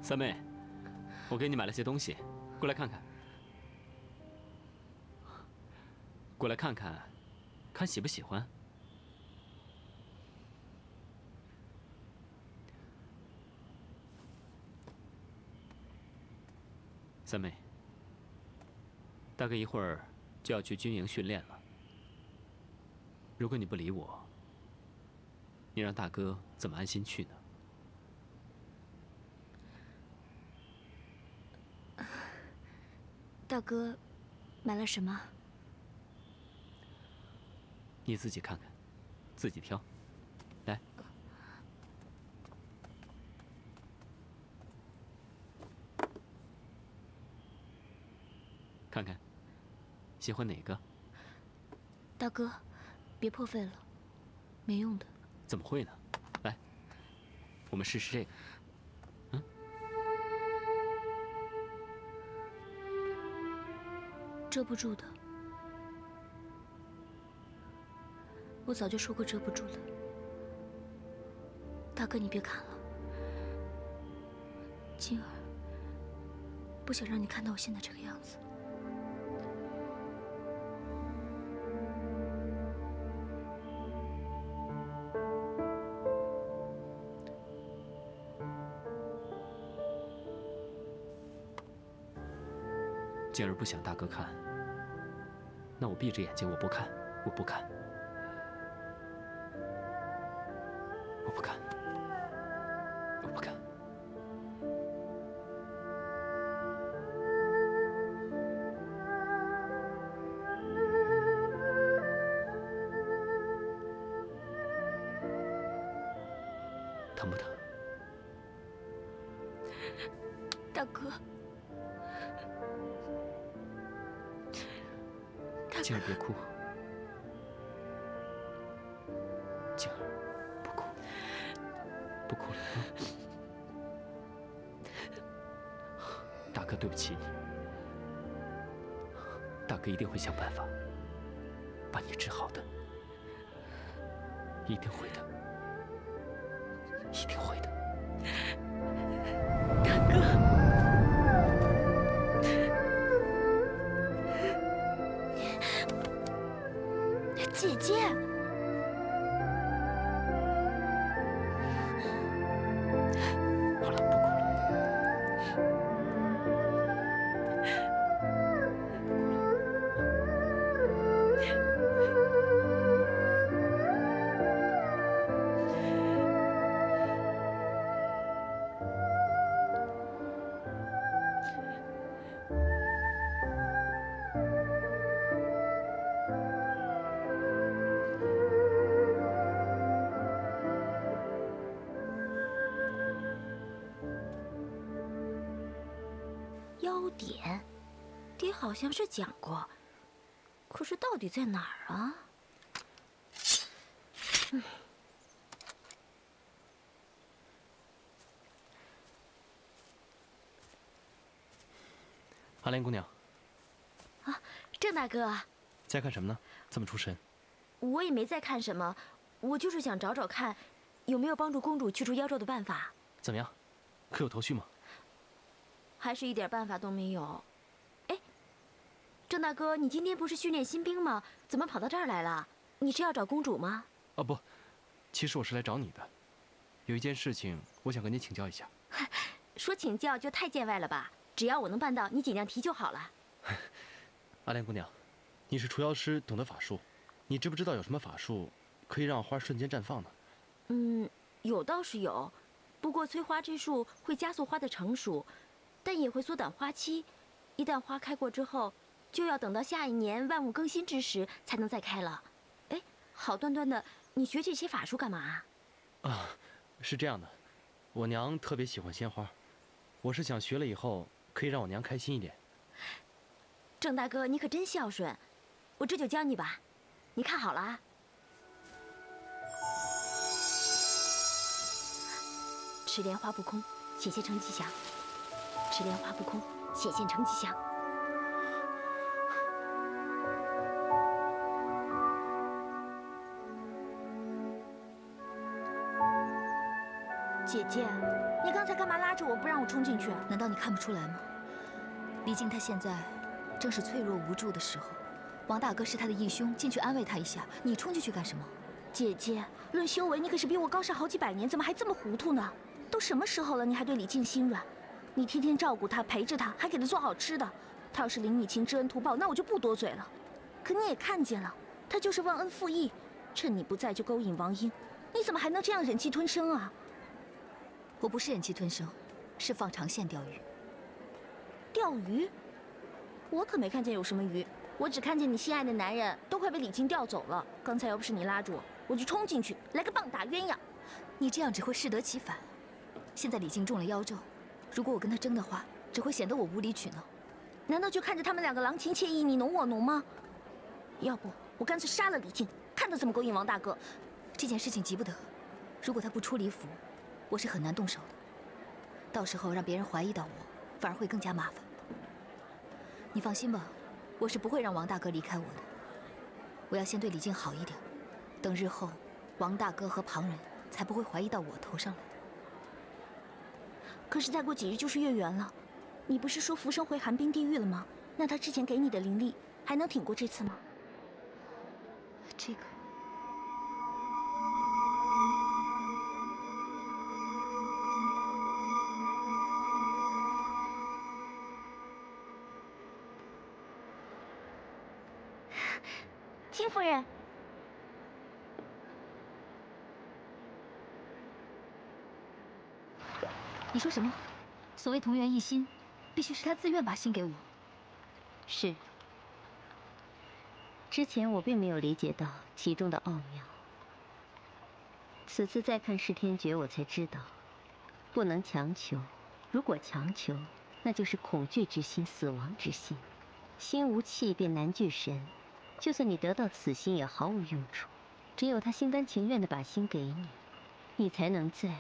三妹，我给你买了些东西，过来看看。过来看看，看喜不喜欢？三妹，大概一会儿就要去军营训练了。如果你不理我，你让大哥怎么安心去呢？大哥，买了什么？你自己看看，自己挑。来，看看，喜欢哪个？大哥，别破费了，没用的。怎么会呢？来，我们试试这个。遮不住的。我早就说过遮不住的。大哥，你别看了，静儿不想让你看到我现在这个样子。静儿不想大哥看，那我闭着眼睛，我不看，我不看，我不看，我不看。疼不疼？大哥，静儿别哭，静儿，不哭，不哭了啊！大哥对不起你，大哥一定会想办法把你治好的，一定会的，一定会的。大哥。姐姐，好了，不哭了。腰点，爹好像是讲过，可是到底在哪儿啊？阿莲姑娘，啊，郑大哥，在看什么呢？这么出神？我也没在看什么，我就是想找找看，有没有帮助公主去除妖咒的办法。怎么样？可有头绪吗？还是一点办法都没有。哎，郑大哥，你今天不是训练新兵吗？怎么跑到这儿来了？你是要找公主吗？啊不，其实我是来找你的，有一件事情我想跟你请教一下。说请教就太见外了吧？只要我能办到，你尽量提就好了。阿莲姑娘，你是除妖师，懂得法术，你知不知道有什么法术可以让花瞬间绽放呢？有倒是有，不过催花之术会加速花的成熟，但也会缩短花期。一旦花开过之后，就要等到下一年万物更新之时才能再开了。哎，好端端的，你学这些法术干嘛？啊，是这样的，我娘特别喜欢鲜花，我是想学了以后可以让我娘开心一点。郑大哥，你可真孝顺，我这就教你吧。你看好了啊。池莲花不空，显现成吉祥。池莲花不空，显现成吉祥。姐姐，你刚才干嘛拉着我不让我冲进去？难道你看不出来吗？李靖他现在正是脆弱无助的时候，王大哥是他的义兄，进去安慰他一下，你冲进去干什么？姐姐，论修为你可是比我高上好几百年，怎么还这么糊涂呢？都什么时候了，你还对李靖心软？你天天照顾他，陪着他，还给他做好吃的。他要是领你情，知恩图报，那我就不多嘴了。可你也看见了，他就是忘恩负义，趁你不在就勾引王英，你怎么还能这样忍气吞声啊？我不是忍气吞声，是放长线钓鱼。钓鱼？我可没看见有什么鱼，我只看见你心爱的男人都快被李靖调走了。刚才要不是你拉住我，我就冲进去来个棒打鸳鸯。你这样只会适得其反。现在李靖中了妖咒，如果我跟他争的话，只会显得我无理取闹。难道就看着他们两个郎情妾意，你侬我侬吗？要不我干脆杀了李靖，看他怎么勾引王大哥。这件事情急不得，如果他不出李府，我是很难动手的。到时候让别人怀疑到我，反而会更加麻烦。你放心吧，我是不会让王大哥离开我的。我要先对李靖好一点，等日后王大哥和旁人才不会怀疑到我头上来。可是再过几日就是月圆了，你不是说浮生回寒冰地狱了吗？那他之前给你的灵力还能挺过这次吗？这个。金夫人，你说什么？所谓同源一心，必须是他自愿把心给我。是。之前我并没有理解到其中的奥妙，此次再看噬天诀，我才知道，不能强求。如果强求，那就是恐惧之心、死亡之心。心无气便难聚神，就算你得到此心，也毫无用处。只有他心甘情愿地把心给你，你才能在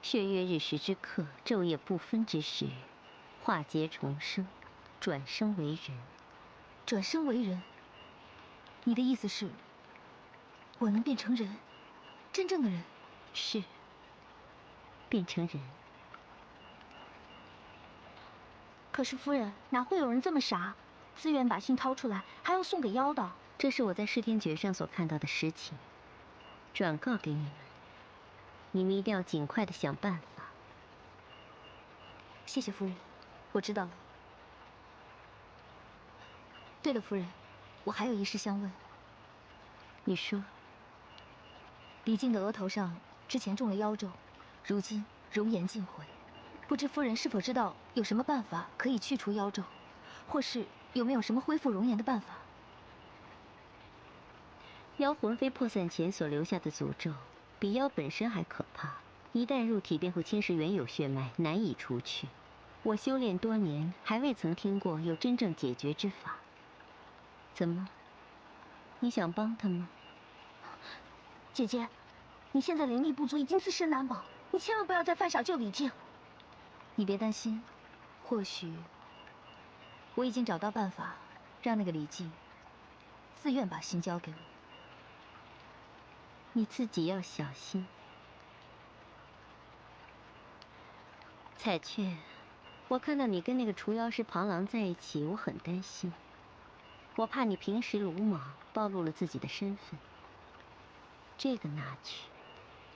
血月日时之刻、昼夜不分之时，化劫重生，转生为人。转生为人？你的意思是，我能变成人，真正的人？是，变成人。可是夫人，哪会有人这么傻，自愿把心掏出来，还要送给妖的？这是我在噬天诀上所看到的实情，转告给你们。你们一定要尽快的想办法。谢谢夫人，我知道了。对了，夫人，我还有一事相问。你说。李靖的额头上之前中了妖咒，如今容颜尽毁，不知夫人是否知道有什么办法可以去除妖咒，或是有没有什么恢复容颜的办法？妖魂飞破散前所留下的诅咒，比妖本身还可怕，一旦入体便会侵蚀原有血脉，难以除去。我修炼多年，还未曾听过有真正解决之法。怎么？你想帮他吗？姐姐，你现在灵力不足，已经自身难保，你千万不要再犯傻救李靖。你别担心，或许我已经找到办法，让那个李靖自愿把心交给我。你自己要小心。彩雀，我看到你跟那个除妖师庞郎在一起，我很担心。我怕你平时鲁莽，暴露了自己的身份。这个拿去，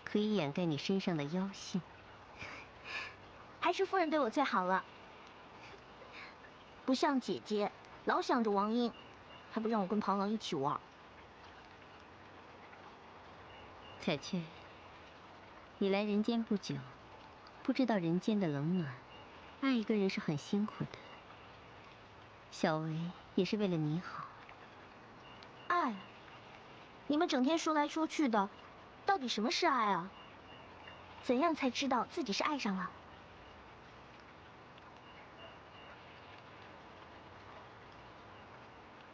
可以掩盖你身上的妖性。还是夫人对我最好了，不像姐姐，老想着王英，还不让我跟庞郎一起玩。彩雀，你来人间不久，不知道人间的冷暖。爱一个人是很辛苦的，小维也是为了你好。爱？你们整天说来说去的，到底什么是爱啊？怎样才知道自己是爱上了？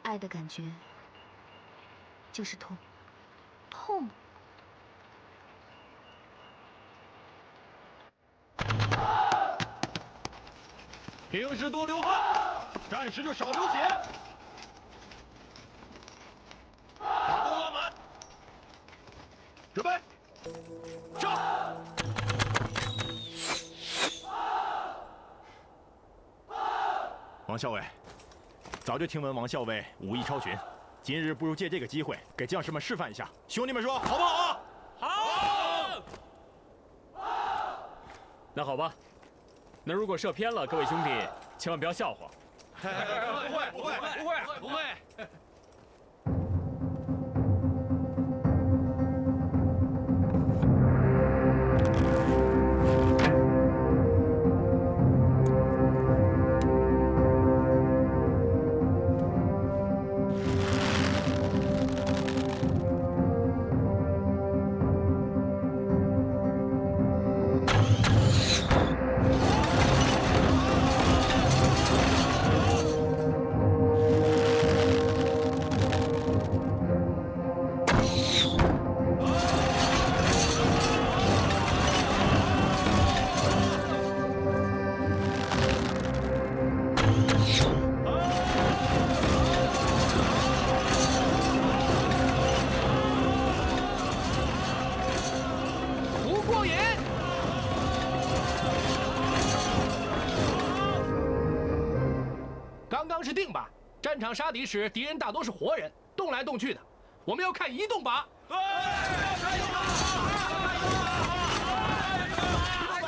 爱的感觉就是痛。痛？平时多流汗，战时就少流血。马弓拉满，准备，上！王校尉，早就听闻王校尉武艺超群，今日不如借这个机会给将士们示范一下，兄弟们说好不好啊？好。那好吧，那如果射偏了，各位兄弟千万不要笑话。不会。是定靶，战场杀敌时，敌人大多是活人，动来动去的。我们要看移动靶。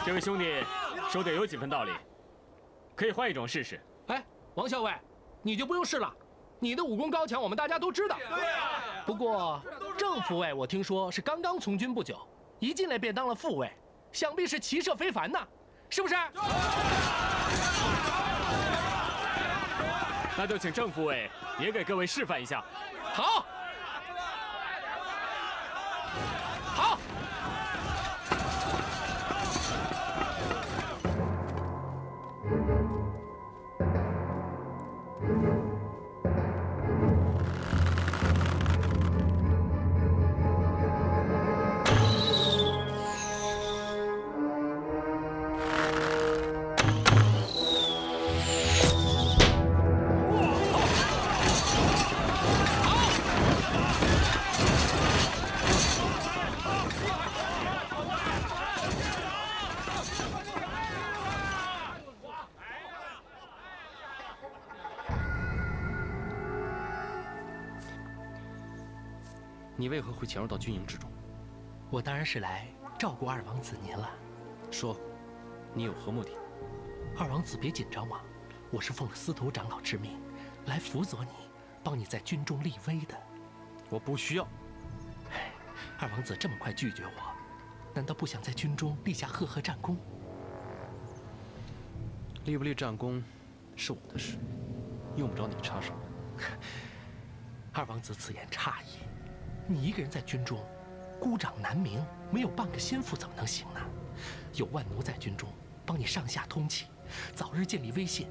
这位兄弟说的有几分道理，可以换一种试试。哎，王校尉，你就不用试了，你的武功高强，我们大家都知道。对呀。不过郑副尉，我听说是刚刚从军不久，一进来便当了副尉，想必是骑射非凡呐，是不是？那就请郑副尉也给各位示范一下。好，好。你为何会潜入到军营之中？我当然是来照顾二王子您了。说，你有何目的？二王子别紧张嘛，我是奉了司徒长老之命，来辅佐你，帮你在军中立威的。我不需要。哎，二王子这么快拒绝我，难道不想在军中立下赫赫战功？立不立战功，是我的事，用不着你插手。二王子此言差矣。你一个人在军中，孤掌难鸣，没有半个心腹怎么能行呢？有万奴在军中帮你上下通气，早日建立威信，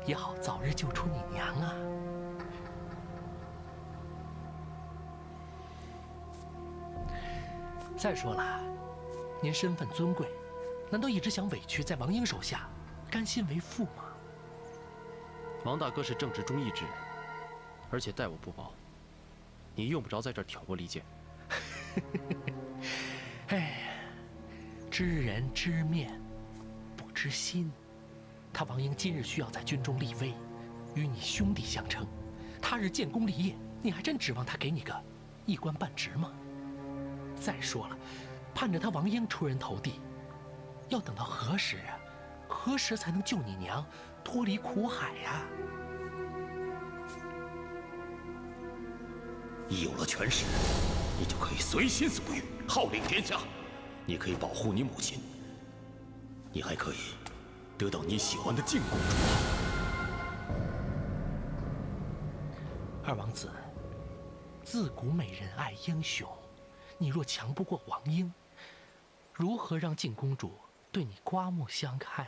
也好早日救出你娘啊！再说了，您身份尊贵，难道一直想委屈在王英手下，甘心为副吗？王大哥是正直忠义之人，而且待我不薄。你用不着在这儿挑拨离间。哎，知人知面，不知心。他王英今日需要在军中立威，与你兄弟相称，他日建功立业，你还真指望他给你个一官半职吗？再说了，盼着他王英出人头地，要等到何时啊？何时才能救你娘脱离苦海呀？你有了权势，你就可以随心所欲，号令天下。你可以保护你母亲，你还可以得到你喜欢的靖公主。二王子，自古美人爱英雄，你若强不过王英，如何让靖公主对你刮目相看？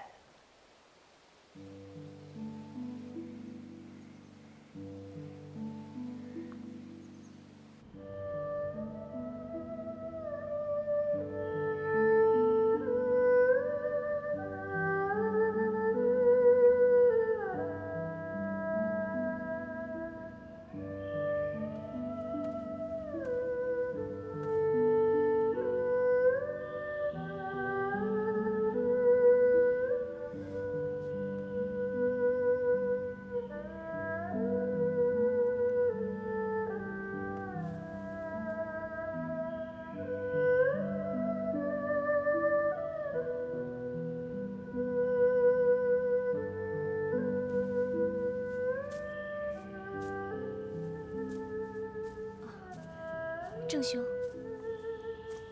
郑兄，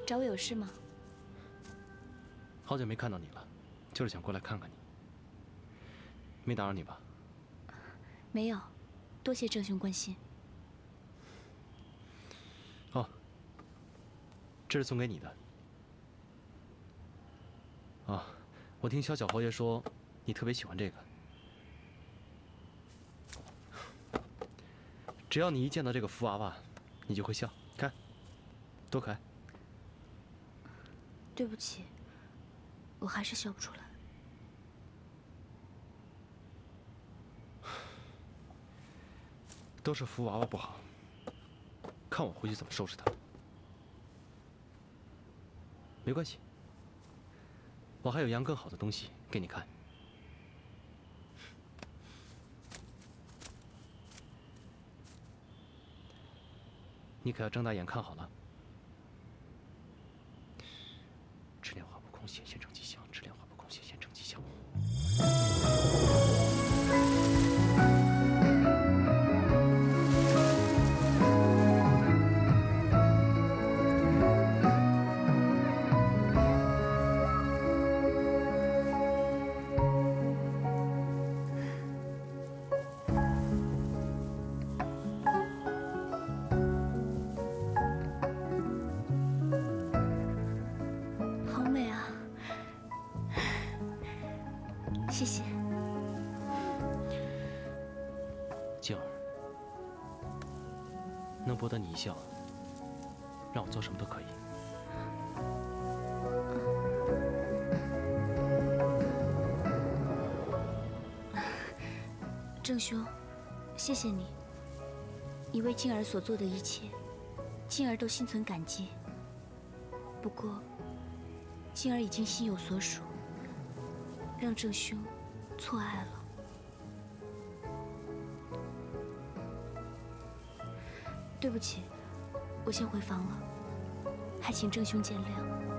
找我有事吗？好久没看到你了，就是想过来看看你。没打扰你吧？没有，多谢郑兄关心。哦，这是送给你的。啊，我听萧小侯爷说，你特别喜欢这个。只要你一见到这个福娃娃，你就会笑，看，多可爱。对不起，我还是笑不出来。都是福娃娃不好，看我回去怎么收拾他。没关系，我还有样更好的东西给你看。你可要睁大眼看好了。质量化不空，显现成吉祥；质量化不空，显现成吉祥。谢谢。静儿，能博得你一笑，让我做什么都可以。郑兄，谢谢你。你为静儿所做的一切，静儿都心存感激。不过，静儿已经心有所属，让郑兄错爱了。对不起，我先回房了，还请郑兄见谅。